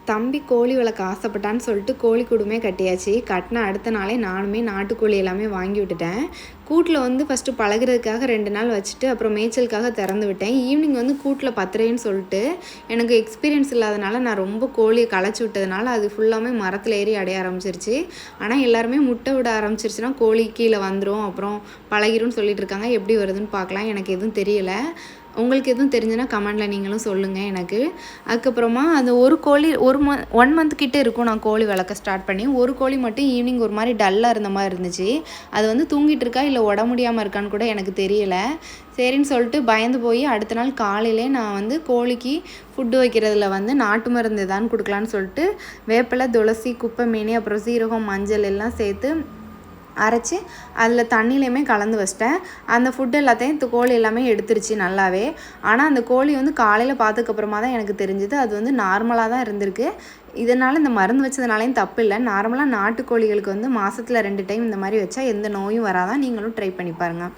தம்பி கோழி வளர்க்க ஆசைப்பட்டான்னு சொல்லிட்டு கோழி கூடுமே கட்டியாச்சு. கட்டின அடுத்த நாளே நானுமே நாட்டுக்கோழி எல்லாமே வாங்கி விட்டுட்டேன். கூட்டில் வந்து ஃபஸ்ட்டு பழகுறதுக்காக 2 நாள் வச்சுட்டு அப்புறம் மேய்ச்சலுக்காக திறந்து விட்டேன். ஈவினிங் வந்து கூட்டில் பத்துறேன்னு சொல்லிட்டு எனக்கு எக்ஸ்பீரியன்ஸ் இல்லாதனால நான் ரொம்ப கோழியை களைச்சி விட்டதுனால அது ஃபுல்லாமே மரத்தில் ஏறி அடைய ஆரம்பிச்சிருச்சு. ஆனால் எல்லாருமே முட்டை விட ஆரம்பிச்சிருச்சுன்னா கோழி கீழே வந்துடும் அப்புறம் பழகிரும்னு சொல்லிட்டு இருக்காங்க. எப்படி வருதுன்னு பார்க்கலாம். எனக்கு எதுவும் தெரியலை. உங்களுக்கு எதுவும் தெரிஞ்சுன்னா கமெண்டில் நீங்களும் சொல்லுங்கள் எனக்கு. அதுக்கப்புறமா அந்த ஒரு கோழி 1 மந்த் கிட்டே இருக்கும் நான் கோழி வளர்க்க ஸ்டார்ட் பண்ணி. ஒரு கோழி மட்டும் ஈவினிங் ஒரு மாதிரி டல்லாக இருந்த மாதிரி இருந்துச்சு. அது வந்து தூங்கிட்டு இருக்கா இல்லை உட முடியாமல் இருக்கான்னு கூட எனக்கு தெரியலை. சரின்னு சொல்லிட்டு பயந்து போய் அடுத்த நாள் காலையிலே நான் வந்து கோழிக்கு ஃபுட்டு வைக்கிறதுல வந்து நாட்டு மருந்து தான் கொடுக்கலான்னு சொல்லிட்டு வேப்பிலை, துளசி, குப்பை மேனி, அப்புறம் சீரகம், மஞ்சள் எல்லாம் சேர்த்து அரைச்சி அதில் தண்ணியிலையுமே கலந்து வச்சிட்டேன். அந்த ஃபுட்டு எல்லாத்தையும் கோழி எல்லாமே எடுத்துருச்சு நல்லாவே. ஆனால் அந்த கோழி வந்து காலையில் பார்த்ததுக்கப்புறமா தான் எனக்கு தெரிஞ்சுது அது வந்து நார்மலாக தான் இருந்திருக்கு. இதனால் இந்த மருந்து வச்சதுனாலையும் தப்பு இல்லை. நார்மலாக நாட்டுக்கோழிகளுக்கு வந்து மாதத்தில் 2 டைம் இந்த மாதிரி வச்சா எந்த நோயும் வராதான். நீங்களும் ட்ரை பண்ணி பாருங்கள்.